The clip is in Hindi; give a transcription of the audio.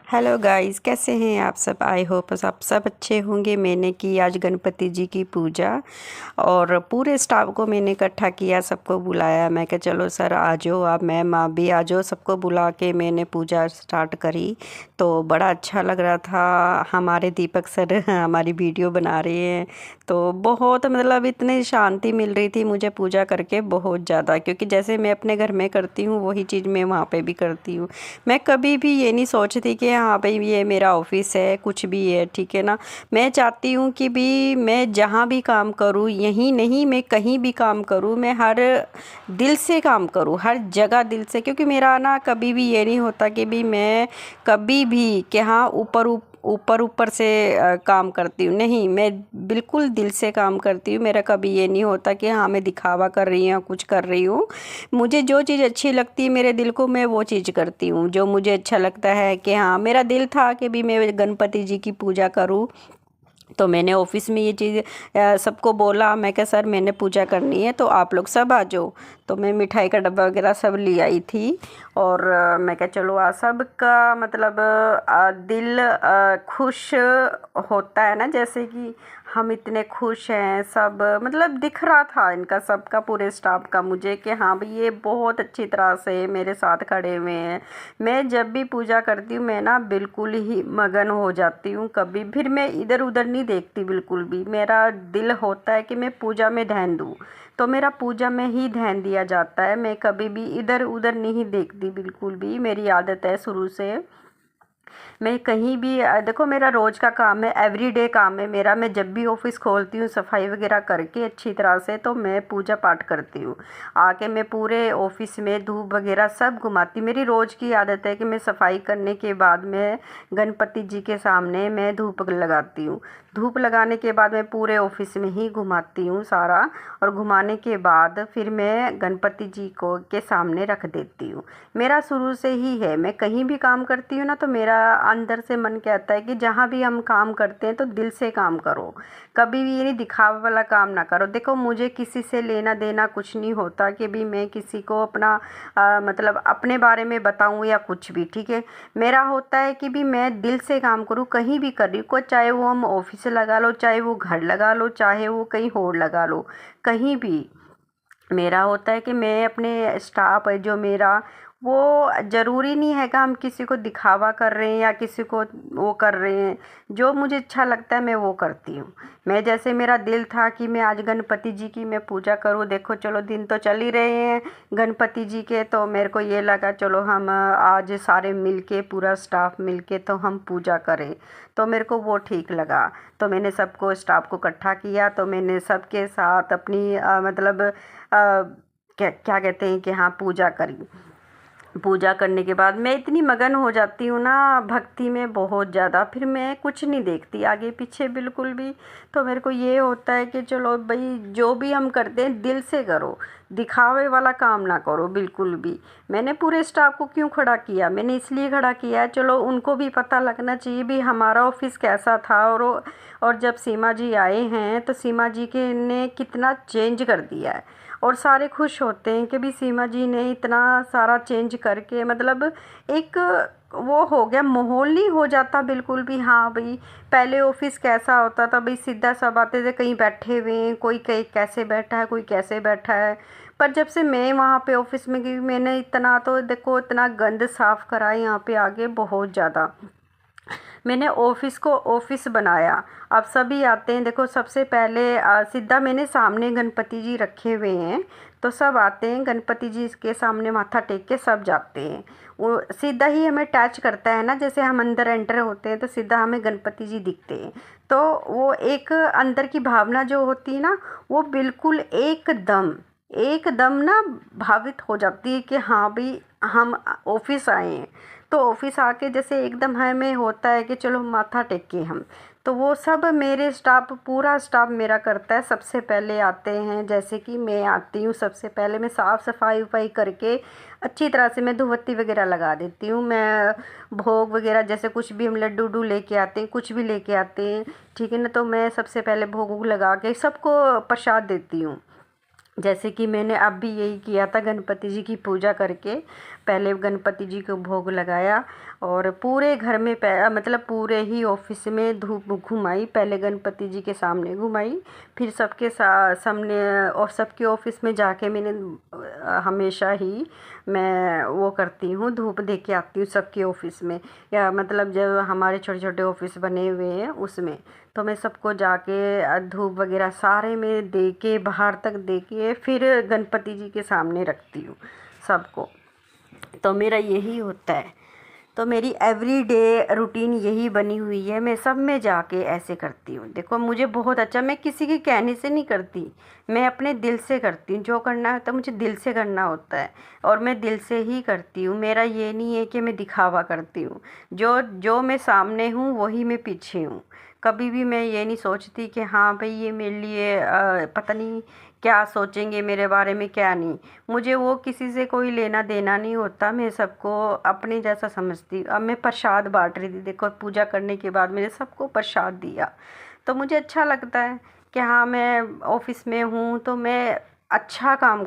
हेलो गाइस, कैसे हैं आप सब। आई होप आप सब अच्छे होंगे। मैंने की आज गणपति जी की पूजा और पूरे स्टाफ को मैंने इकट्ठा किया, सबको बुलाया। मैं कहा चलो सर आ जाओ, आप मैम आप भी आ जाओ। सबको बुला के मैंने पूजा स्टार्ट करी तो बड़ा अच्छा लग रहा था। हमारे दीपक सर हमारी वीडियो बना रहे हैं तो बहुत मतलब इतनी शांति मिल रही थी मुझे पूजा करके, बहुत ज़्यादा। क्योंकि जैसे मैं अपने घर में करती हूँ वही चीज़ मैं वहाँ पे भी करती हूँ। मैं कभी भी ये नहीं सोचती कि हाँ भाई ये मेरा ऑफिस है, कुछ भी है, ठीक है ना। मैं चाहती हूँ कि भी मैं जहाँ भी काम करूँ, यहीं नहीं मैं कहीं भी काम करूँ, मैं हर दिल से काम करूँ, हर जगह दिल से। क्योंकि मेरा ना कभी भी ये नहीं होता कि भी मैं कभी भी कि हाँ ऊपर ऊपर से काम करती हूँ। नहीं, मैं बिल्कुल दिल से काम करती हूँ। मेरा कभी ये नहीं होता कि हाँ मैं दिखावा कर रही हूँ, कुछ कर रही हूँ। मुझे जो चीज़ अच्छी लगती है मेरे दिल को, मैं वो चीज़ करती हूँ। जो मुझे अच्छा लगता है कि हाँ मेरा दिल था कि भी मैं गणपति जी की पूजा करूँ, तो मैंने ऑफिस में ये चीज़ सबको बोला। मैं कहा सर मैंने पूजा करनी है तो आप लोग सब आ जाओ। तो मैं मिठाई का डब्बा वगैरह सब ले आई थी और मैं कहा चलो आ सबका मतलब दिल खुश होता है ना। जैसे कि हम इतने खुश हैं सब, मतलब दिख रहा था इनका सबका, पूरे स्टाफ का मुझे कि हाँ भाई ये बहुत अच्छी तरह से मेरे साथ खड़े हुए हैं। मैं जब भी पूजा करती हूँ मैं ना बिल्कुल ही मगन हो जाती हूँ। कभी फिर मैं इधर उधर नहीं देखती बिल्कुल भी। मेरा दिल होता है कि मैं पूजा में ध्यान दूँ, तो मेरा पूजा में ही ध्यान दिया जाता है। मैं कभी भी इधर उधर नहीं देखती बिल्कुल भी, मेरी आदत है शुरू से। मैं कहीं भी देखो मेरा रोज़ का काम है, एवरीडे काम है मेरा। मैं जब भी ऑफिस खोलती हूँ सफाई वगैरह करके अच्छी तरह से, तो मैं पूजा पाठ करती हूँ। आके मैं पूरे ऑफिस में धूप वगैरह सब घुमाती। मेरी रोज़ की आदत है कि मैं सफाई करने के बाद मैं गणपति जी के सामने मैं धूप लगाती हूँ। धूप लगाने के बाद मैं पूरे ऑफिस में ही घुमाती हूँ सारा, और घुमाने के बाद फिर मैं गणपति जी को के सामने रख देती हूँ। मेरा शुरू से ही है, मैं कहीं भी काम करती हूँ ना तो मेरा अंदर से मन कहता है कि जहाँ भी हम काम करते हैं तो दिल से काम करो, कभी भी ये नहीं दिखावा वाला काम ना करो। देखो मुझे किसी से लेना देना कुछ नहीं होता कि भी मैं किसी को अपना मतलब अपने बारे में बताऊँ या कुछ भी, ठीक है। मेरा होता है कि भी मैं दिल से काम करूँ, कहीं भी कर रही हूँ, चाहे वो हम ऑफिस लगा लो, चाहे वो घर लगा लो, चाहे वो कहीं और लगा लो, कहीं भी मेरा होता है कि मैं अपने स्टाफ है जो मेरा, वो ज़रूरी नहीं है कि हम किसी को दिखावा कर रहे हैं या किसी को वो कर रहे हैं। जो मुझे अच्छा लगता है मैं वो करती हूँ। मैं जैसे मेरा दिल था कि मैं आज गणपति जी की मैं पूजा करूँ। देखो चलो दिन तो चल ही रहे हैं गणपति जी के, तो मेरे को ये लगा चलो हम आज सारे मिलके पूरा स्टाफ मिलके तो हम पूजा करें, तो मेरे को वो ठीक लगा। तो मैंने सबको स्टाफ को इकट्ठा किया, तो मैंने सबके साथ अपनी मतलब क्या क्या कहते हैं कि हाँ पूजा करी। पूजा करने के बाद मैं इतनी मगन हो जाती हूँ ना भक्ति में बहुत ज़्यादा, फिर मैं कुछ नहीं देखती आगे पीछे बिल्कुल भी। तो मेरे को ये होता है कि चलो भाई जो भी हम करते हैं दिल से करो, दिखावे वाला काम ना करो बिल्कुल भी। मैंने पूरे स्टाफ को क्यों खड़ा किया, मैंने इसलिए खड़ा किया है चलो उनको भी पता लगना चाहिए भी हमारा ऑफिस कैसा था। और जब सीमा जी आए हैं तो सीमा जी के ने कितना चेंज कर दिया है, और सारे खुश होते हैं कि भी सीमा जी ने इतना सारा चेंज करके मतलब एक वो हो गया, माहौल नहीं हो जाता बिल्कुल भी। हाँ भाई पहले ऑफिस कैसा होता था भाई, सीधा सब आते थे कहीं बैठे हुए हैं, कोई कहीं कैसे बैठा है, कोई कैसे बैठा है। पर जब से मैं वहाँ पे ऑफिस में गई मैंने इतना तो देखो इतना गंद साफ़ करा है यहाँ पे आगे बहुत ज़्यादा। मैंने ऑफिस को ऑफिस बनाया। अब सभी आते हैं, देखो सबसे पहले सीधा मैंने सामने गणपति जी रखे हुए हैं, तो सब आते हैं गणपति जी के सामने माथा टेक के सब जाते हैं। वो सीधा ही हमें टच करता है ना, जैसे हम अंदर एंटर होते हैं तो सीधा हमें गणपति जी दिखते हैं। तो वो एक अंदर की भावना जो होती है ना, वो बिल्कुल एकदम एकदम ना भावित हो जाती है कि हाँ भाई हम ऑफिस आए हैं। तो ऑफिस आके जैसे एकदम हमें होता है कि चलो माथा टेके हम, तो वो सब मेरे स्टाफ पूरा स्टाफ मेरा करता है। सबसे पहले आते हैं, जैसे कि मैं आती हूँ सबसे पहले मैं साफ़ सफाई वफाई करके अच्छी तरह से मैं धूपबत्ती वगैरह लगा देती हूँ। मैं भोग वगैरह जैसे कुछ भी हम लड्डू उड्डू लेके आते हैं, कुछ भी लेके आते हैं, ठीक है ना, तो मैं सबसे पहले भोग वोग लगा के सबको प्रसाद देती हूँ। जैसे कि मैंने अब भी यही किया था गणपति जी की पूजा करके, पहले गणपति जी को भोग लगाया और पूरे घर में मतलब पूरे ही ऑफिस में धूप घुमाई। पहले गणपति जी के सामने घुमाई, फिर सबके सामने और सबके ऑफिस में जाके मैंने हमेशा ही मैं वो करती हूँ, धूप दे के आती हूँ सबके ऑफिस में। या मतलब जब हमारे छोटे छोटे ऑफिस बने हुए हैं उसमें, तो मैं सबको जाके धूप वगैरह सारे में दे के, बाहर तक दे के, फिर गणपति जी के सामने रखती हूँ सबको। तो मेरा यही होता है। तो मेरी एवरीडे रूटीन यही बनी हुई है, मैं सब में जाके ऐसे करती हूँ। देखो मुझे बहुत अच्छा, मैं किसी के कहने से नहीं करती, मैं अपने दिल से करती हूँ। जो करना होता है मुझे दिल से करना होता है और मैं दिल से ही करती हूँ। मेरा ये नहीं है कि मैं दिखावा करती हूँ। जो जो मैं सामने हूँ वही मैं पीछे हूँ। कभी भी मैं ये नहीं सोचती कि हाँ भाई ये मेरे लिए पता नहीं क्या सोचेंगे मेरे बारे में, क्या नहीं। मुझे वो किसी से कोई लेना देना नहीं होता, मैं सबको अपने जैसा समझती। अब मैं प्रसाद बांट रही थी, देखो पूजा करने के बाद मैंने सबको प्रसाद दिया, तो मुझे अच्छा लगता है कि हाँ मैं ऑफिस में हूँ तो मैं अच्छा काम